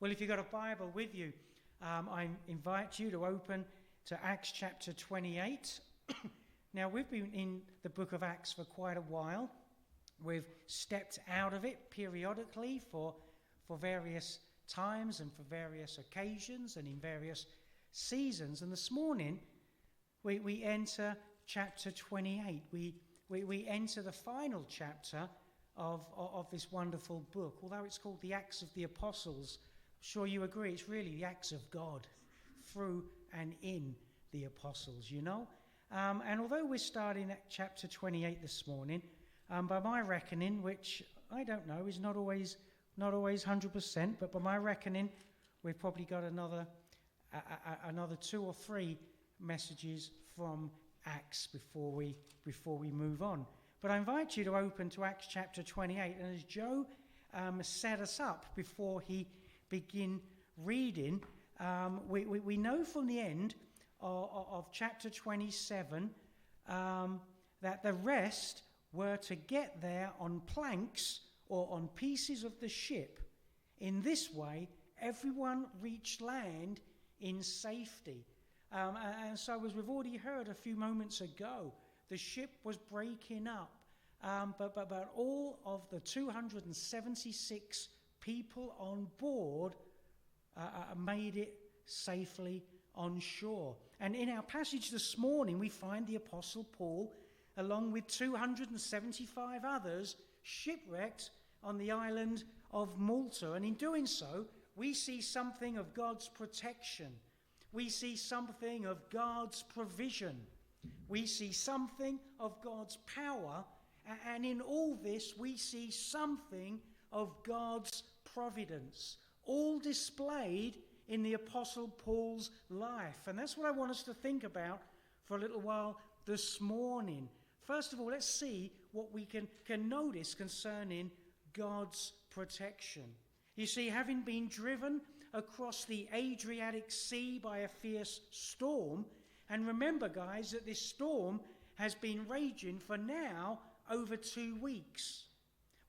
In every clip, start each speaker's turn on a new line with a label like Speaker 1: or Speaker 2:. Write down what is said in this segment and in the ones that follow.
Speaker 1: Well, if you've got a Bible with you, I invite you to open to Acts chapter 28. Now, we've been in the book of Acts for quite a while. We've stepped out of it periodically for various times and for various occasions and in various seasons. And this morning, we enter chapter 28. We enter the final chapter of this wonderful book. Although it's called the Acts of the Apostles, I'm sure you agree it's really the acts of God through and in the apostles, you know. And although we're starting at chapter 28 this morning, by my reckoning, which I don't know is not always 100%, but by my reckoning, we've probably got another 2 or 3 messages from Acts before we move on. But I invite you to open to Acts chapter 28, and as Joe set us up before he begin reading, we know from the end of chapter 27 that the rest were to get there on planks or on pieces of the ship. In this way, everyone reached land in safety. And so, as we've already heard a few moments ago, the ship was breaking up, but all of the 276 people on board made it safely on shore. And in our passage this morning, we find the Apostle Paul, along with 275 others, shipwrecked on the island of Malta. And in doing so, we see something of God's protection. We see something of God's provision. We see something of God's power. And in all this, we see something of God's providence, all displayed in the Apostle Paul's life. And that's what I want us to think about for a little while this morning. First of all, let's see what we can notice concerning God's protection. You see, having been driven across the Adriatic Sea by a fierce storm, and remember, guys, that this storm has been raging for now over 2 weeks.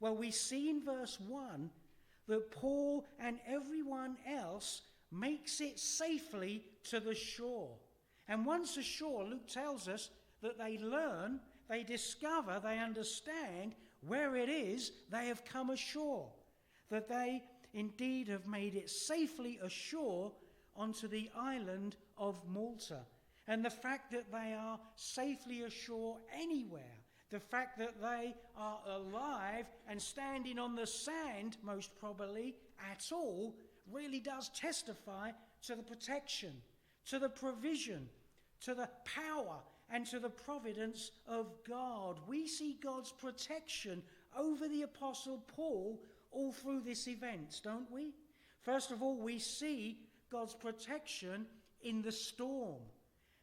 Speaker 1: Well, we see in verse 1 that Paul and everyone else makes it safely to the shore. And once ashore, Luke tells us that they learn, they discover, they understand where it is they have come ashore, that they indeed have made it safely ashore onto the island of Malta. And the fact that they are safely ashore anywhere, the fact that they are alive and standing on the sand, most probably at all, really does testify to the protection, to the provision, to the power, and to the providence of God. We see God's protection over the Apostle Paul all through this event, don't we? First of all, we see God's protection in the storm.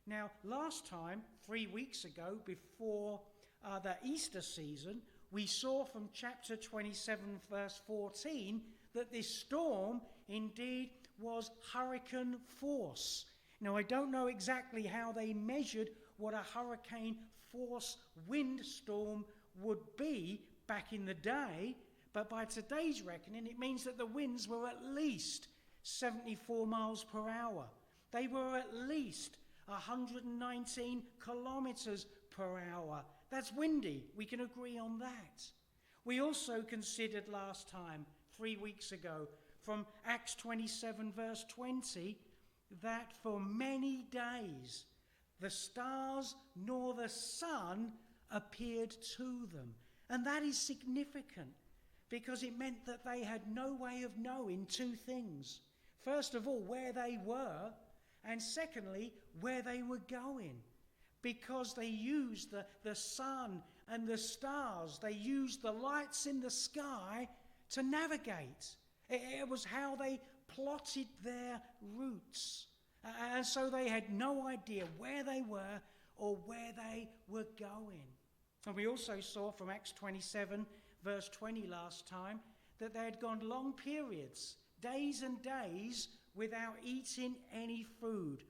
Speaker 1: Now, last time, 3 weeks ago, before the Easter season, we saw from chapter 27, verse 14, that this storm indeed was hurricane force. Now, I don't know exactly how they measured what a hurricane force windstorm would be back in the day, but by today's reckoning, it means that the winds were at least 74 miles per hour. They were at least 119 kilometers per hour. That's windy. We can agree on that. We also considered last time, 3 weeks ago, from Acts 27 verse 20, that for many days the stars nor the sun appeared to them. And that is significant because it meant that they had no way of knowing 2 things. First of all, where they were, and secondly, where they were going. Because they used the sun and the stars, they used the lights in the sky to navigate. It was how they plotted their routes. And so they had no idea where they were or where they were going. And we also saw from Acts 27, verse 20 last time, that they had gone long periods, days and days, without eating any food.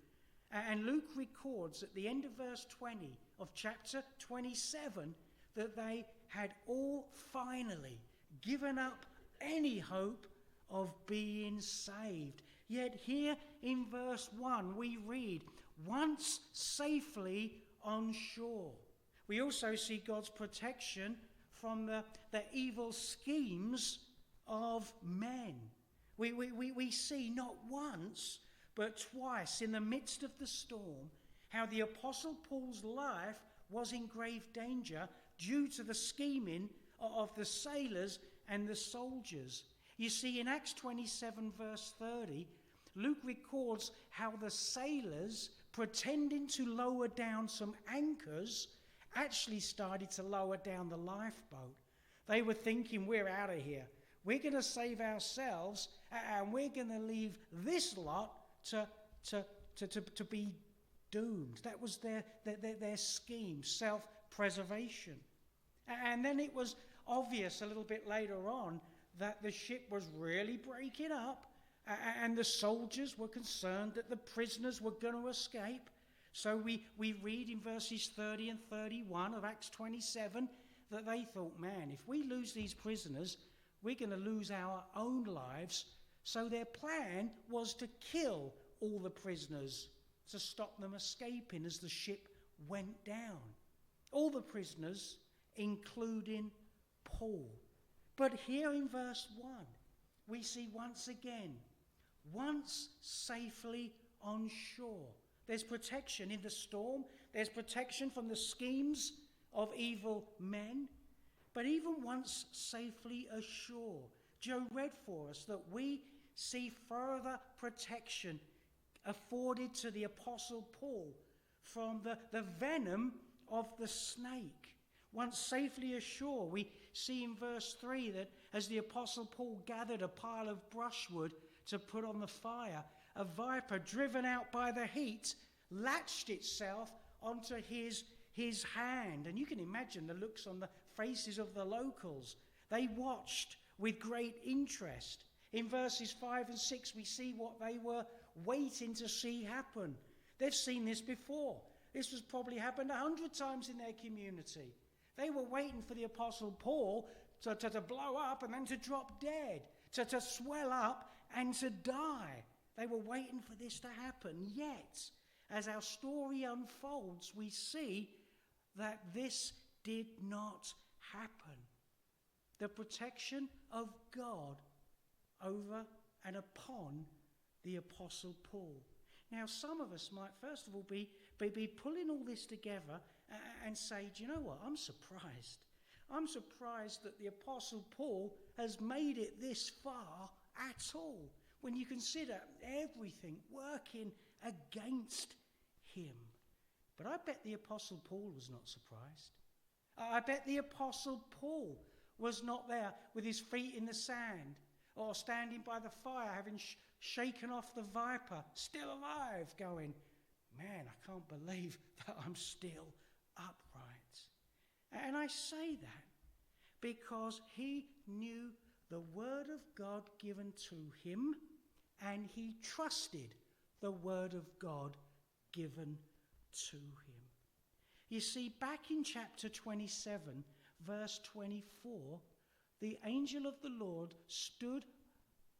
Speaker 1: And Luke records at the end of verse 20 of chapter 27 that they had all finally given up any hope of being saved. Yet here in verse 1 we read, once safely on shore. We also see God's protection from the evil schemes of men. We see not once but twice in the midst of the storm how the Apostle Paul's life was in grave danger due to the scheming of the sailors and the soldiers. You see, in Acts 27 verse 30, Luke records how the sailors, pretending to lower down some anchors, actually started to lower down the lifeboat. They were thinking, we're out of here. We're going to save ourselves, and we're going to leave this lot to be doomed. That was their scheme, self-preservation. And then it was obvious a little bit later on that the ship was really breaking up, and the soldiers were concerned that the prisoners were going to escape. So we read in verses 30 and 31 of Acts 27 that they thought, man, if we lose these prisoners, we're going to lose our own lives. So their plan was to kill all the prisoners to stop them escaping as the ship went down. All the prisoners, including Paul. But here in verse 1, we see once again, once safely on shore. There's protection in the storm. There's protection from the schemes of evil men. But even once safely ashore, Joe read for us that we see further protection afforded to the Apostle Paul from the venom of the snake. Once safely ashore, we see in verse 3 that as the Apostle Paul gathered a pile of brushwood to put on the fire, a viper driven out by the heat latched itself onto his hand. And you can imagine the looks on the faces of the locals. They watched with great interest. In verses 5 and 6, we see what they were waiting to see happen. They've seen this before. This has probably happened 100 times in their community. They were waiting for the Apostle Paul to blow up and then to drop dead, to swell up and to die. They were waiting for this to happen. Yet, as our story unfolds, we see that this did not happen. The protection of God over and upon the Apostle Paul. Now, some of us might first of all be pulling all this together and say, do you know what? I'm surprised. I'm surprised that the Apostle Paul has made it this far at all, when you consider everything working against him. But I bet the Apostle Paul was not surprised. I bet the Apostle Paul was not there with his feet in the sand or standing by the fire having shaken off the viper, still alive, going, man, I can't believe that I'm still upright. And I say that because he knew the word of God given to him, and he trusted the word of God given to him. You see, back in chapter 27, verse 24, the angel of the Lord stood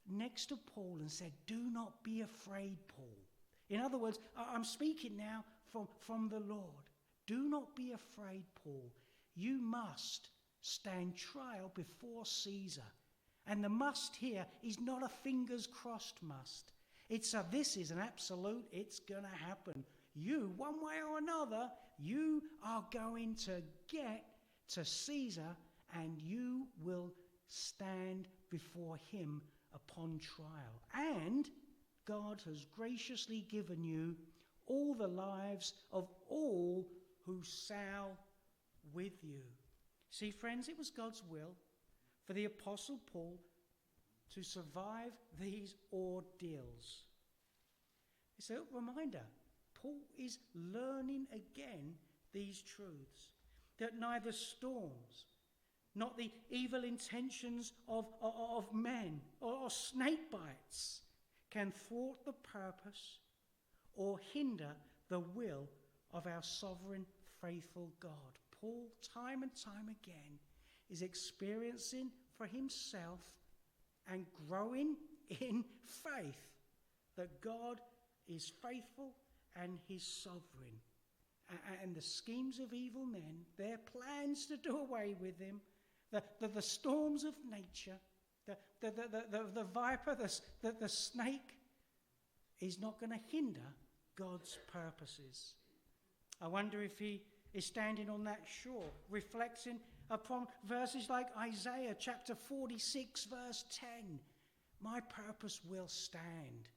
Speaker 1: next to Paul and said, do not be afraid, Paul. In other words, I'm speaking now from the Lord. Do not be afraid, Paul. You must stand trial before Caesar. And the must here is not a fingers crossed must. This is an absolute, it's going to happen. You, one way or another, you are going to get to Caesar and you will stand before him upon trial. And God has graciously given you all the lives of all who sail with you. See, friends, it was God's will for the Apostle Paul to survive these ordeals. It's a reminder. Paul is learning again these truths, that neither storms, not the evil intentions of men or snake bites can thwart the purpose or hinder the will of our sovereign, faithful God. Paul, time and time again, is experiencing for himself and growing in faith that God is faithful and he's sovereign. And the schemes of evil men, their plans to do away with him, the storms of nature, the viper, the snake, is not going to hinder God's purposes. I wonder if he is standing on that shore, reflecting upon verses like Isaiah chapter 46, verse 10. My purpose will stand,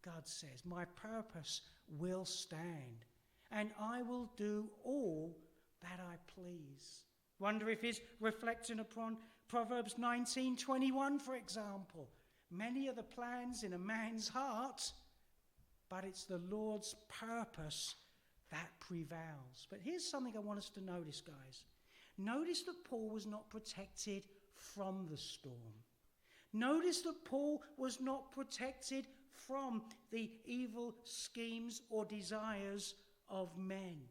Speaker 1: God says. My purpose will stand, and I will do all that I please. Wonder if he's reflecting upon Proverbs 19:21, for example. Many are the plans in a man's heart, but it's the Lord's purpose that prevails. But here's something I want us to notice, guys. Notice that Paul was not protected from the storm. Notice that Paul was not protected from the evil schemes or desires of men.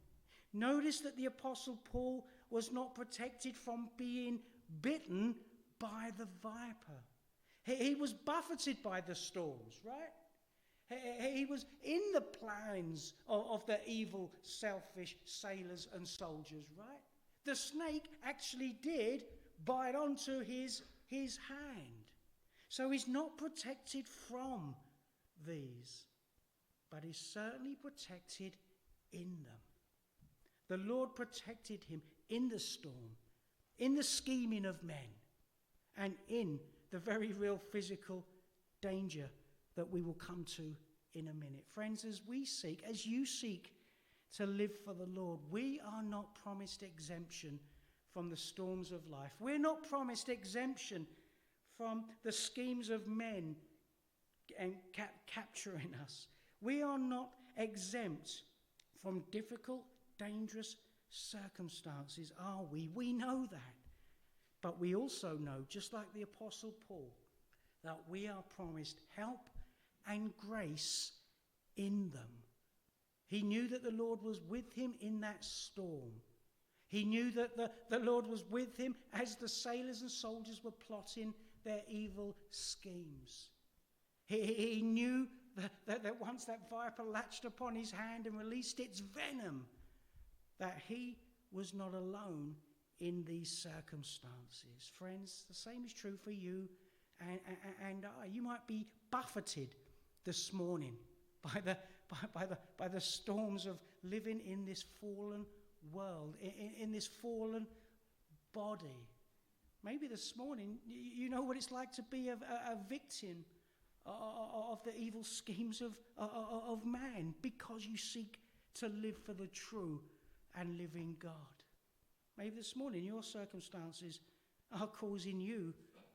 Speaker 1: Notice that the Apostle Paul was not protected from being bitten by the viper. He was buffeted by the storms, right? He was in the plans of the evil, selfish sailors and soldiers, right? The snake actually did bite onto his hand. So he's not protected from these, but he's certainly protected in them. The Lord protected him in the storm, in the scheming of men, and in the very real physical danger that we will come to in a minute. Friends, as you seek to live for the Lord, we are not promised exemption from the storms of life. We're not promised exemption from the schemes of men and capturing us. We are not exempt from difficult, dangerous circumstances, are we? We know that. But we also know, just like the Apostle Paul, that we are promised help and grace in them. He knew that the Lord was with him in that storm. He knew that the Lord was with him as the sailors and soldiers were plotting their evil schemes. He knew that once that viper latched upon his hand and released its venom, that he was not alone in these circumstances. Friends, the same is true for you and I. You might be buffeted this morning by the storms of living in this fallen world, in this fallen body. Maybe this morning you know what it's like to be a victim of the evil schemes of man, because you seek to live for the true and living God. Maybe this morning your circumstances are causing you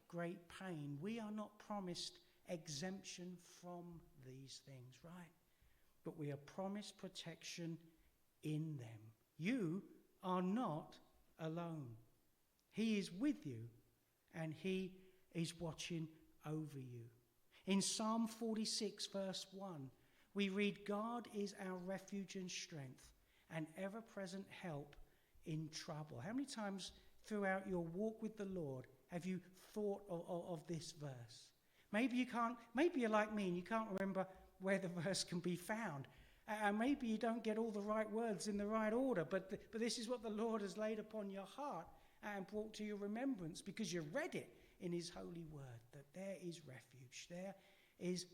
Speaker 1: great pain. We are not promised exemption from these things, right? But we are promised protection in them. You are not alone. He is with you, and he is watching over you. In Psalm 46, verse 1, we read, God is our refuge and strength, an ever-present help in trouble. How many times throughout your walk with the Lord have you thought of this verse? Maybe you're like me and you can't remember where the verse can be found. And maybe you don't get all the right words in the right order, but this is what the Lord has laid upon your heart and brought to your remembrance because you read it in his holy word, that there is refuge, there's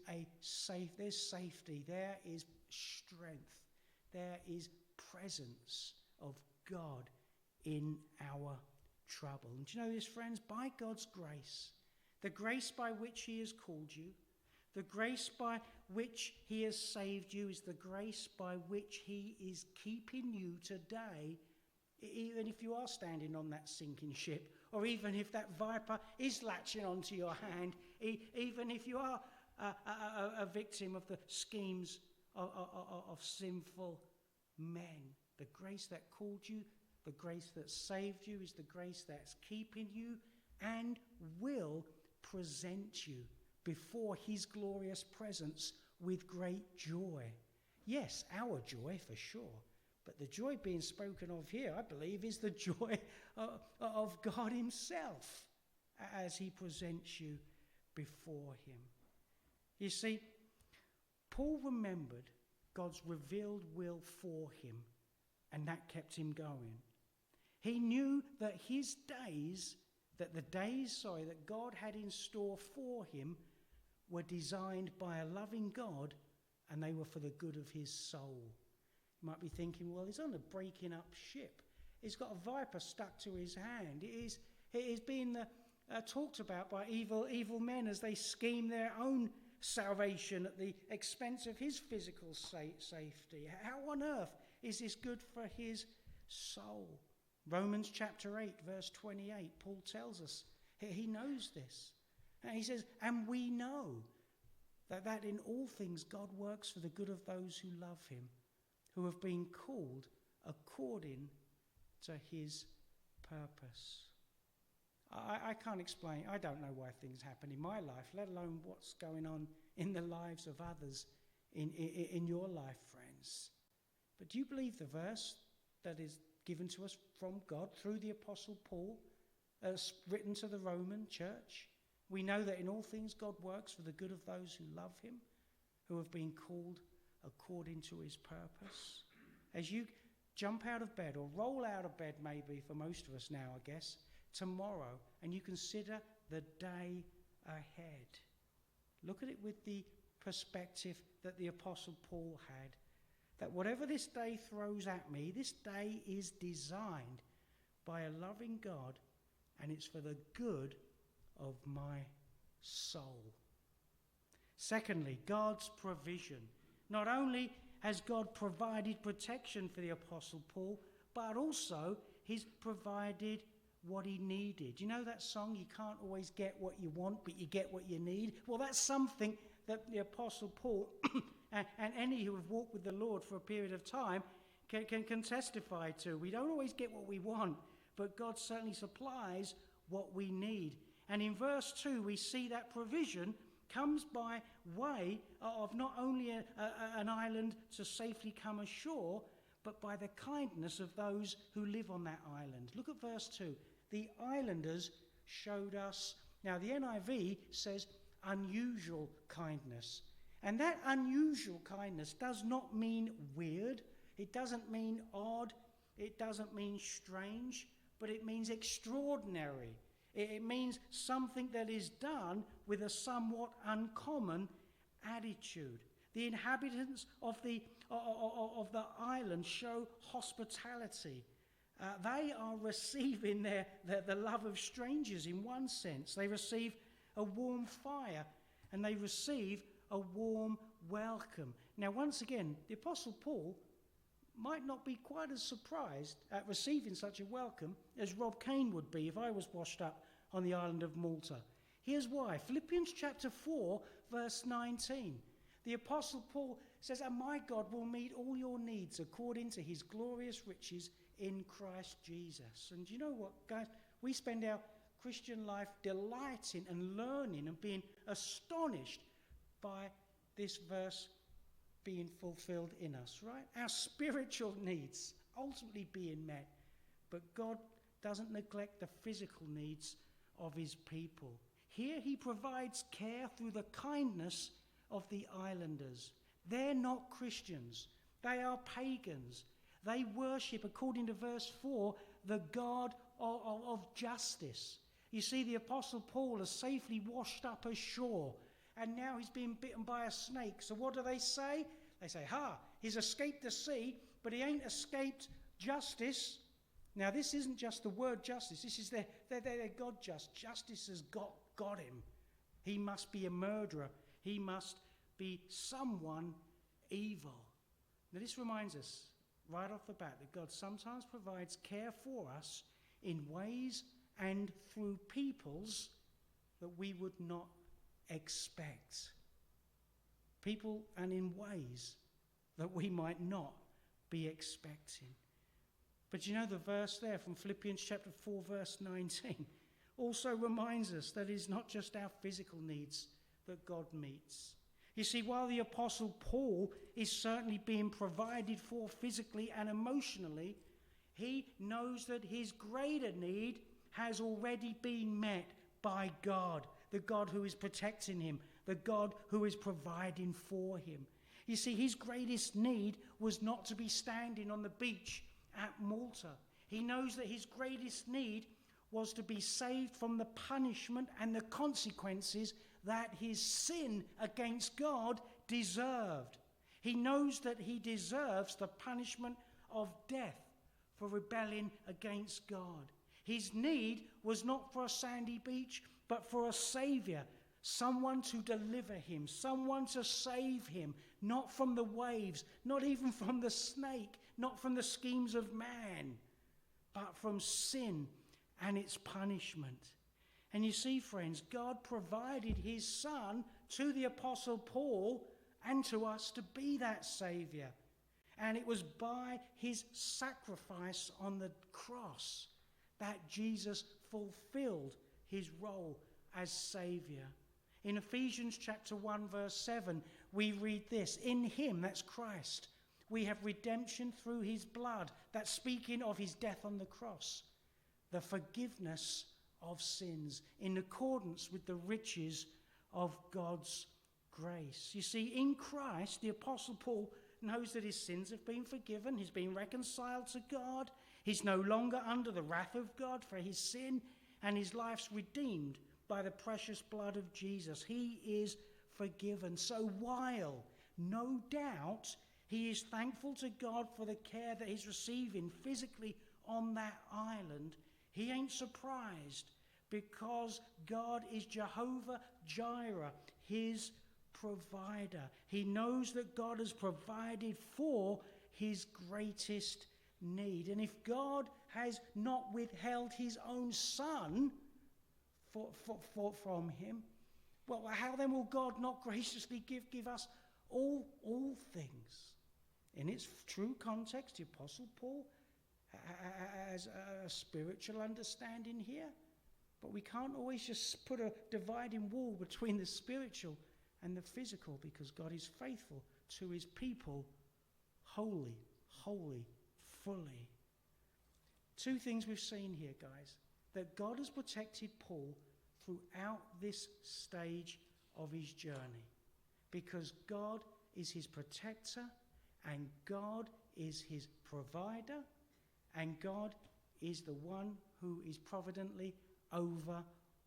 Speaker 1: safety, there is strength, there is presence of God in our trouble. And do you know this, friends? By God's grace, the grace by which he has called you, the grace by which he has saved you, is the grace by which he is keeping you today, even if you are standing on that sinking ship, or even if that viper is latching onto your hand, even if you are a victim of the schemes of sinful men. The grace that called you, the grace that saved you, is the grace that's keeping you and will present you before his glorious presence with great joy. Yes, our joy for sure, but the joy being spoken of here, I believe, is the joy of God himself as he presents you before him. You see, Paul remembered God's revealed will for him, and that kept him going. He knew that the days that God had in store for him were designed by a loving God, and they were for the good of his soul. You might be thinking, well, he's on a breaking up ship. He's got a viper stuck to his hand. It is being talked about by evil men as they scheme their own salvation at the expense of his physical safety. How on earth is this good for his soul? Romans chapter 8, verse 28, Paul tells us he knows this. And he says, and we know that in all things God works for the good of those who love him, who have been called according to his purpose. I can't explain. I don't know why things happen in my life, let alone what's going on in the lives of others in your life, friends. But do you believe the verse that is given to us from God through the Apostle Paul, written to the Roman church? We know that in all things God works for the good of those who love him, who have been called according to his purpose. As you jump out of bed, or roll out of bed maybe for most of us now, I guess, tomorrow, and you consider the day ahead, look at it with the perspective that the Apostle Paul had, that whatever this day throws at me, this day is designed by a loving God, and it's for the good of my soul. Secondly, God's provision. Not only has God provided protection for the Apostle Paul, but also he's provided what he needed. You know that song, you can't always get what you want, but you get what you need? Well, that's something that the Apostle Paul and any who have walked with the Lord for a period of time can testify to. We don't always get what we want, but God certainly supplies what we need. And in verse 2, we see that provision comes by way of not only an island to safely come ashore, but by the kindness of those who live on that island. Look at verse 2. The islanders showed us, now the NIV says unusual kindness. And that unusual kindness does not mean weird. It doesn't mean odd. It doesn't mean strange, but it means extraordinary. It means something that is done with a somewhat uncommon attitude. The inhabitants of the island show hospitality. They are receiving the love of strangers in one sense. They receive a warm fire, and they receive a warm welcome. Now, once again, the Apostle Paul might not be quite as surprised at receiving such a welcome as Rob Kane would be if I was washed up on the island of Malta. Here's why. Philippians chapter 4, verse 19. The Apostle Paul says, and my God will meet all your needs according to his glorious riches in Christ Jesus. And you know what, guys? We spend our Christian life delighting and learning and being astonished by this verse being fulfilled in us, right? Our spiritual needs ultimately being met, but God doesn't neglect the physical needs of his people. Here he provides care through the kindness of the islanders. They're not Christians. They are pagans. They worship, according to verse 4, the God of justice. You see, the Apostle Paul has safely washed up ashore, and now he's being bitten by a snake. So what do they say? They say, he's escaped the sea, but he ain't escaped justice. Now, this isn't just the word justice. This is their God just. Justice has got him. He must be a murderer. He must be someone evil. Now, this reminds us right off the bat that God sometimes provides care for us in ways and through peoples that we would not expect. People and in ways that we might not be expecting. But you know, the verse there from Philippians chapter 4, verse 19, also reminds us that it's not just our physical needs that God meets. You see, while the Apostle Paul is certainly being provided for physically and emotionally, he knows that his greater need has already been met by God. the God who is protecting him, the God who is providing for him. You see, his greatest need was not to be standing on the beach at Malta. He knows that his greatest need was to be saved from the punishment and the consequences that his sin against God deserved. He knows that he deserves the punishment of death for rebelling against God. His need was not for a sandy beach, but for a Saviour, someone to deliver him, someone to save him, not from the waves, not even from the snake, not from the schemes of man, but from sin and its punishment. And you see, friends, God provided his Son to the Apostle Paul and to us to be that Saviour. And it was by his sacrifice on the cross that Jesus fulfilled his role as Saviour. In Ephesians chapter 1 verse 7, we read this: in him, that's Christ, we have redemption through his blood. That's speaking of his death on the cross. The forgiveness of sins in accordance with the riches of God's grace. You see, in Christ, the Apostle Paul knows that his sins have been forgiven. He's been reconciled to God. He's no longer under the wrath of God for his sin, and his life's redeemed by the precious blood of Jesus. He is forgiven. So while, no doubt, he is thankful to God for the care that he's receiving physically on that island, he ain't surprised, because God is Jehovah Jireh, his provider. He knows that God has provided for his greatest need. And if God has not withheld his own Son from him, well, how then will God not graciously give us all things? In its true context, the Apostle Paul has a spiritual understanding here, but we can't always just put a dividing wall between the spiritual and the physical, because God is faithful to his people, holy, fully. Two things we've seen here, guys: that God has protected Paul throughout this stage of his journey, because God is his protector, and God is his provider, and God is the one who is providently over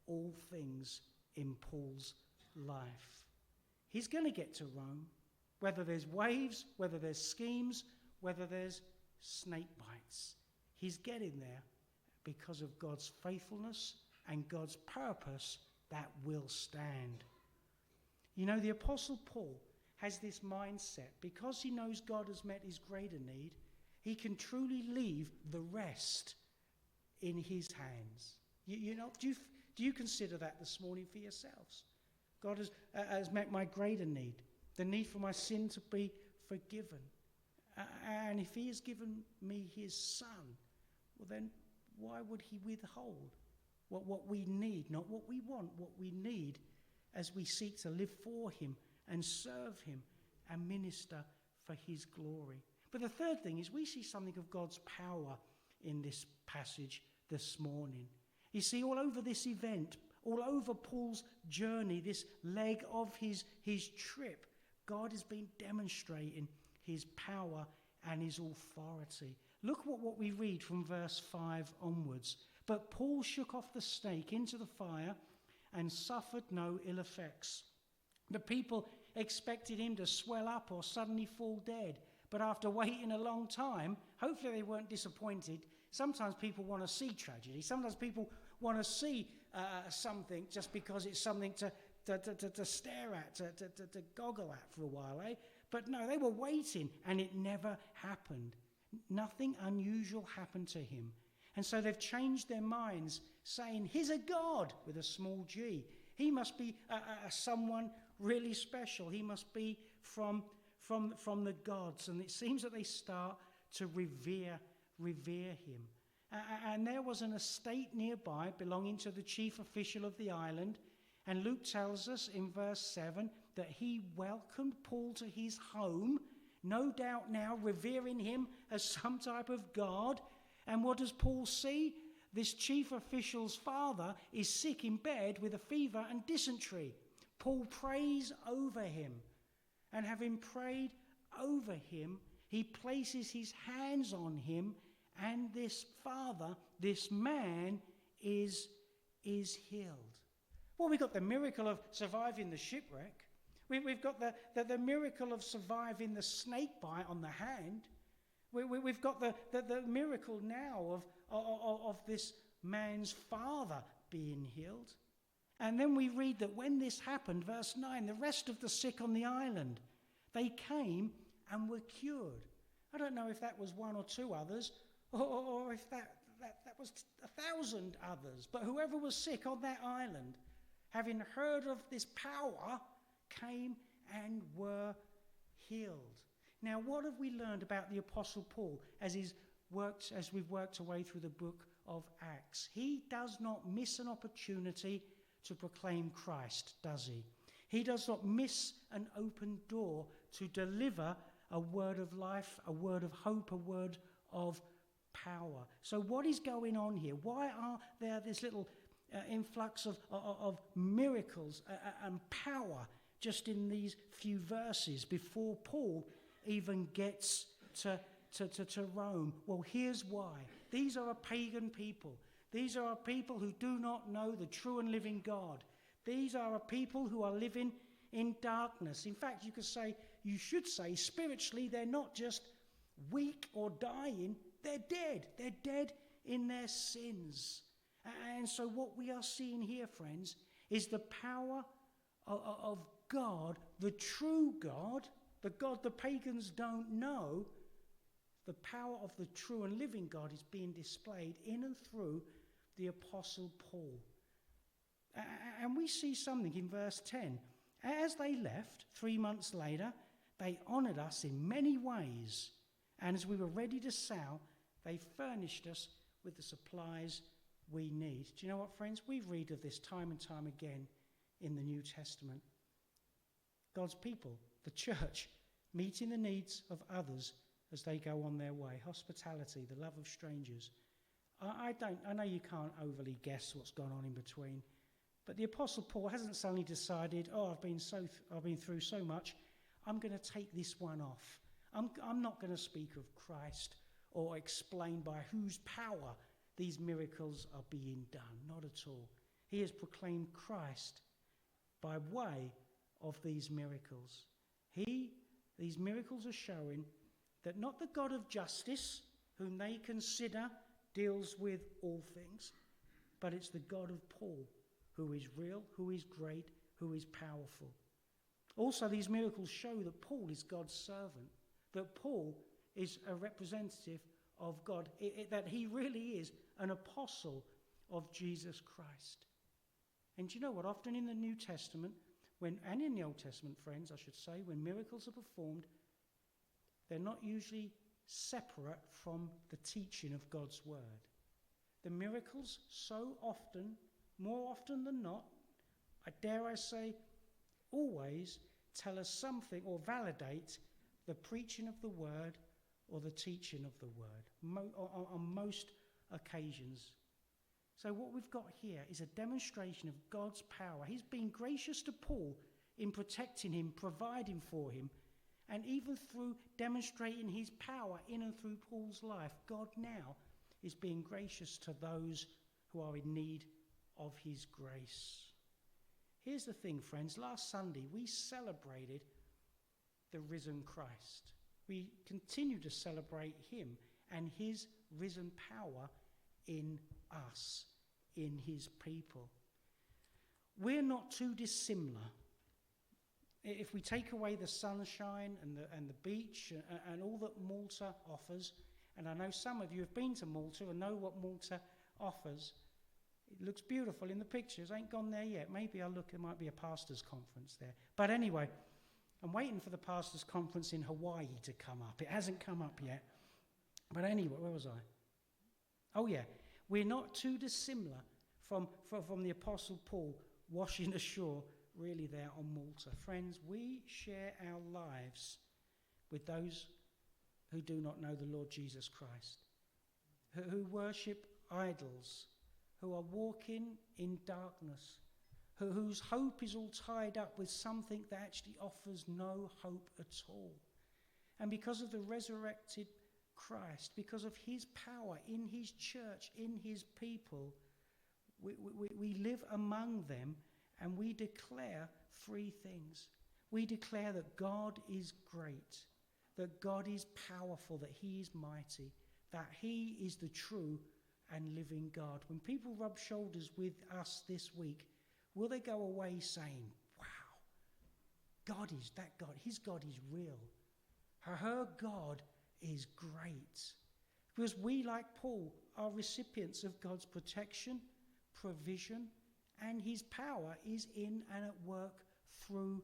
Speaker 1: all things in Paul's life. He's going to get to Rome, whether there's waves, whether there's schemes, whether there's snake bites. He's getting there because of God's faithfulness and God's purpose that will stand. You know, the Apostle Paul has this mindset: because he knows God has met his greater need, he can truly leave the rest in his hands. You know, do you consider that this morning for yourselves? God has met my greater need, the need for my sin to be forgiven. And if he has given me his Son, well then why would he withhold what we need, not what we want, what we need, as we seek to live for him and serve him and minister for his glory? But the third thing is, we see something of God's power in this passage this morning. You see, all over this event, all over Paul's journey, this leg of his trip, God has been demonstrating his power and his authority. Look what we read from verse 5 onwards. But Paul shook off the stake into the fire and suffered no ill effects. The people expected him to swell up or suddenly fall dead. But after waiting a long time, hopefully they weren't disappointed. Sometimes people want to see tragedy. Sometimes people want to see something just because it's something to stare at, to goggle at for a while, eh? But no, they were waiting, and it never happened. Nothing unusual happened to him. And so they've changed their minds, saying, he's a god with a small g. He must be someone really special. He must be from the gods. And it seems that they start to revere him. And there was an estate nearby belonging to the chief official of the island. And Luke tells us in verse 7 that he welcomed Paul to his home, no doubt now revering him as some type of god. And what does Paul see? this chief official's father is sick in bed with a fever and dysentery. Paul prays over him, and having prayed over him, he places his hands on him, and this father, this man, is healed. Well, we've got the miracle of surviving the shipwreck. We've got the miracle of surviving the snake bite on the hand. We've got the miracle now of this man's father being healed. And then we read that when this happened, verse 9, the rest of the sick on the island, they came and were cured. I don't know if that was one or two others, or if that was 1,000 others. But whoever was sick on that island, having heard of this power, came and were healed. Now, what have we learned about the Apostle Paul as we've worked our way through the book of Acts? He does not miss an opportunity to proclaim Christ, does he? He does not miss an open door to deliver a word of life, a word of hope, a word of power. So what is going on here? Why are there this little influx of miracles and power just in these few verses before Paul even gets to Rome? Well, here's why. These are a pagan people. These are a people who do not know the true and living God. These are a people who are living in darkness. In fact, you should say, spiritually, they're not just weak or dying, they're dead. They're dead in their sins. And so what we are seeing here, friends, is the power of God, the true God, the God the pagans don't know. The power of the true and living God is being displayed in and through the Apostle Paul. And we see something in verse 10. As they left 3 months later, they honoured us in many ways. And as we were ready to sail, they furnished us with the supplies we need. Do you know what, friends? We read of this time and time again in the New Testament. God's people, the church, meeting the needs of others as they go on their way. Hospitality, the love of strangers. I know you can't overly guess what's gone on in between, but the Apostle Paul hasn't suddenly decided, I've been through so much, I'm going to take this one off. I'm not going to speak of Christ or explain by whose power these miracles are being done. Not at all. He has proclaimed Christ by way of these miracles. These miracles are showing that not the God of justice, whom they consider deals with all things, but it's the God of Paul, who is real, who is great, who is powerful. Also, these miracles show that Paul is God's servant, that Paul is a representative of God, that he really is an apostle of Jesus Christ. And do you know what? Often in the New Testament, and in the Old Testament, friends, I should say, when miracles are performed, they're not usually separate from the teaching of God's word. The miracles so often, more often than not, dare I say, always tell us something or validate the preaching of the word or the teaching of the word on most occasions. So what we've got here is a demonstration of God's power. He's been gracious to Paul in protecting him, providing for him, and even through demonstrating his power in and through Paul's life, God now is being gracious to those who are in need of his grace. Here's the thing, friends. Last Sunday, we celebrated the risen Christ. We continue to celebrate him and his risen power in us, in his people. We're not too dissimilar. If we take away the sunshine and the beach and all that Malta offers, and I know some of you have been to Malta and know what Malta offers. It looks beautiful in the pictures. I ain't gone there yet. Maybe I'll look. There might be a pastors' conference there. But anyway, I'm waiting for the pastors' conference in Hawaii to come up. It hasn't come up yet. But anyway, where was I? Oh yeah, we're not too dissimilar from the Apostle Paul washing ashore really there on Malta. Friends, we share our lives with those who do not know the Lord Jesus Christ, who worship idols, who are walking in darkness, whose hope is all tied up with something that actually offers no hope at all. And because of the resurrected Christ, because of his power in his church, in his people, we live among them and we declare three things. We declare that God is great, that God is powerful, that he is mighty, that he is the true and living God. When people rub shoulders with us this week, will they go away saying, wow, God is that God, his God is real. Her God is great. Because we, like Paul, are recipients of God's protection, provision, and his power is in and at work through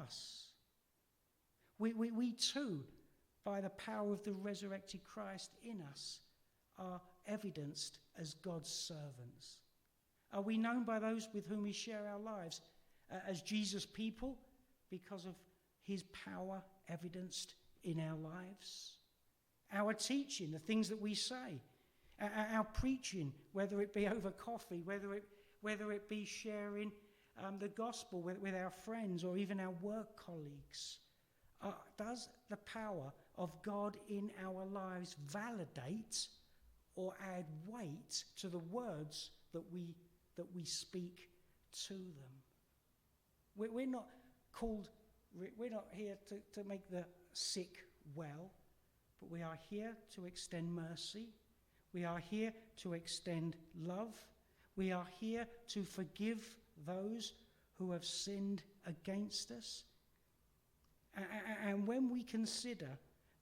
Speaker 1: us. We too, by the power of the resurrected Christ in us, are evidenced as God's servants. Are we known by those with whom we share our lives as Jesus' people because of his power evidenced in our lives? Our teaching, the things that we say, our preaching, whether it be over coffee, whether it be sharing the gospel with our friends or even our work colleagues, does the power of God in our lives validate or add weight to the words that we speak to them? We're not here to make the sick well, but we are here to extend mercy. We are here to extend love. We are here to forgive those who have sinned against us. And when we consider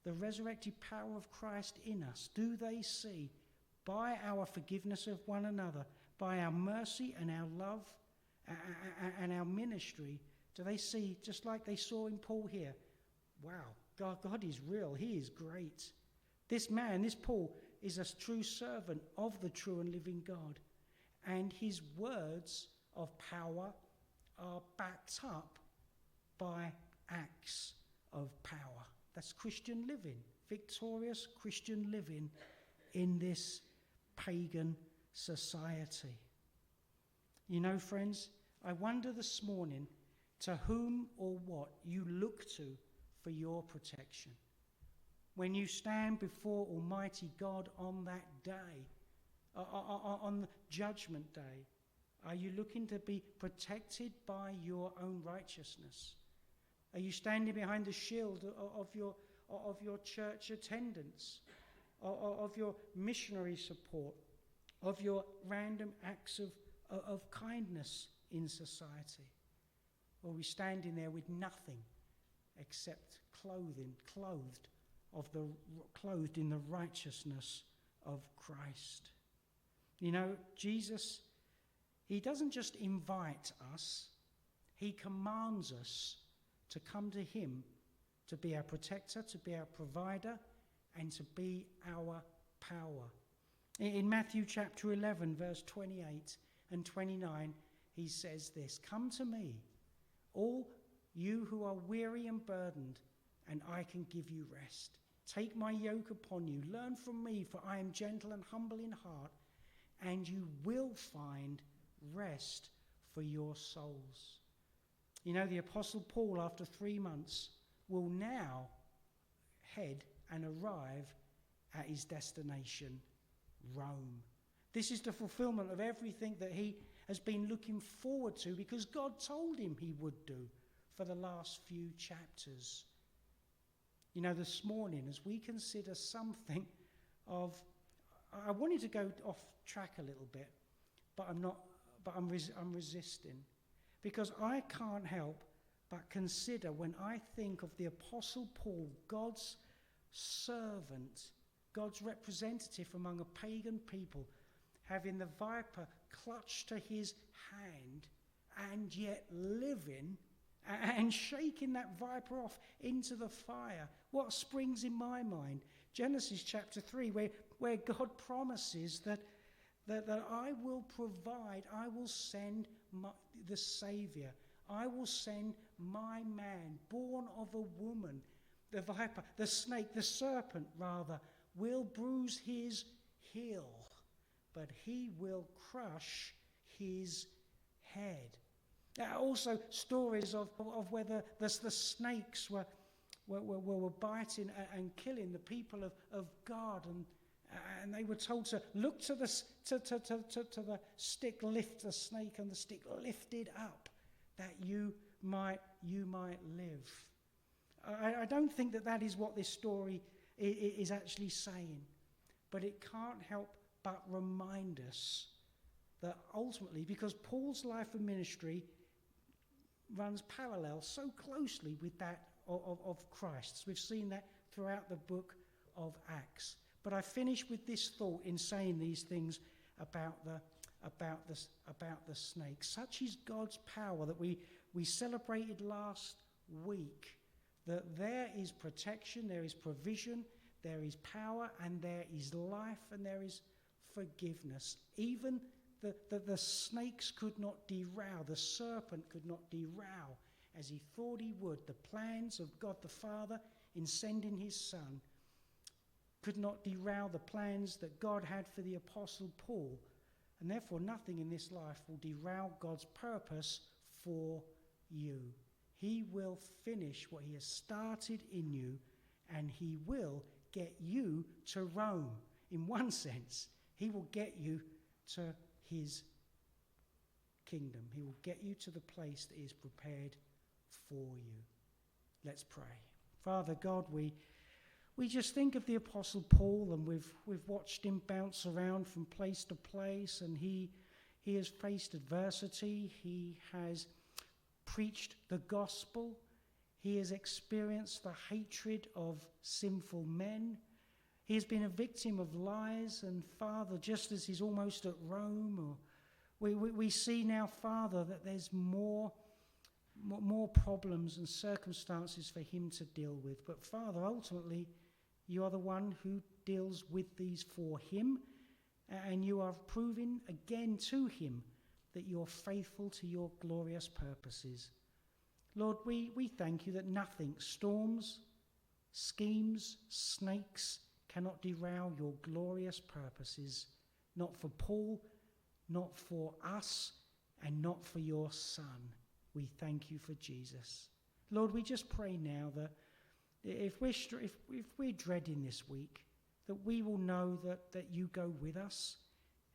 Speaker 1: the resurrected power of Christ in us, do they see, by our forgiveness of one another, by our mercy and our love and our ministry, do they see, just like they saw in Paul here, wow, God is real, he is great. This man, this Paul, is a true servant of the true and living God. And his words of power are backed up by acts of power. That's Christian living, victorious Christian living in this pagan society. You know, friends, I wonder this morning to whom or what you look to for your protection. When you stand before Almighty God on that day, on Judgment Day, are you looking to be protected by your own righteousness? Are you standing behind the shield of your church attendance, of your missionary support, of your random acts of kindness in society? Or are we standing there with nothing except clothed in the righteousness of Christ? You know, Jesus, he doesn't just invite us, he commands us to come to him, to be our protector, to be our provider, and to be our power. In Matthew chapter 11, verse 28 and 29, he says this, "Come to me, all you who are weary and burdened, and I can give you rest. Take my yoke upon you, learn from me, for I am gentle and humble in heart, and you will find rest for your souls." You know, the Apostle Paul, after 3 months, will now head and arrive at his destination, Rome. This is the fulfillment of everything that he has been looking forward to because God told him he would do for the last few chapters. You know, this morning, as we consider something of, I wanted to go off track a little bit, but I'm resisting. Because I can't help but consider when I think of the Apostle Paul, God's servant, God's representative among a pagan people, having the viper clutched to his hand and yet living and shaking that viper off into the fire. What springs in my mind? Genesis chapter 3, where God promises that I will provide, I will send the Saviour. I will send my man, born of a woman. The viper, the snake, the serpent rather, will bruise his heel. but he will crush his head. Also stories of whether the snakes were biting and killing the people of God, and they were told to look to the stick, lift the snake, and the stick lifted up, that you might live. I don't think that is what this story is actually saying, but it can't help but remind us that ultimately, because Paul's life and ministry runs parallel so closely with that of Christ's. We've seen that throughout the book of Acts. But I finish with this thought in saying these things about the snake. Such is God's power that we celebrated last week, that there is protection, there is provision, there is power, and there is life, and there is forgiveness. Even the snakes could not derail, the serpent could not derail, as he thought he would, the plans of God the Father in sending his Son, could not derail the plans that God had for the Apostle Paul. And therefore nothing in this life will derail God's purpose for you. He will finish what he has started in you, and he will get you to Rome. In one sense, he will get you to his kingdom. He will get you to the place that is prepared for you. Let's pray. Father God, we just think of the Apostle Paul, and we've watched him bounce around from place to place, and he has faced adversity. He has preached the gospel. He has experienced the hatred of sinful men. He has been a victim of lies, and Father, just as he's almost at Rome, we see now, Father, that there's more problems and circumstances for him to deal with. But Father, ultimately, you are the one who deals with these for him, and you are proving again to him that you're faithful to your glorious purposes. Lord, we thank you that nothing, storms, schemes, snakes, cannot derail your glorious purposes, not for Paul, not for us, and not for your Son. We thank you for Jesus. Lord, we just pray now that if we're dreading this week, that we will know that you go with us.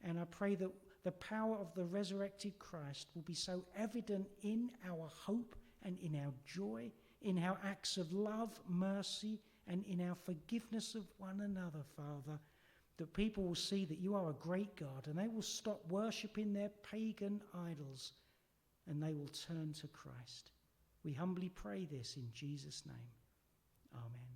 Speaker 1: And I pray that the power of the resurrected Christ will be so evident in our hope and in our joy, in our acts of love, mercy, and in our forgiveness of one another, Father, that people will see that you are a great God, and they will stop worshipping their pagan idols, and they will turn to Christ. We humbly pray this in Jesus' name. Amen.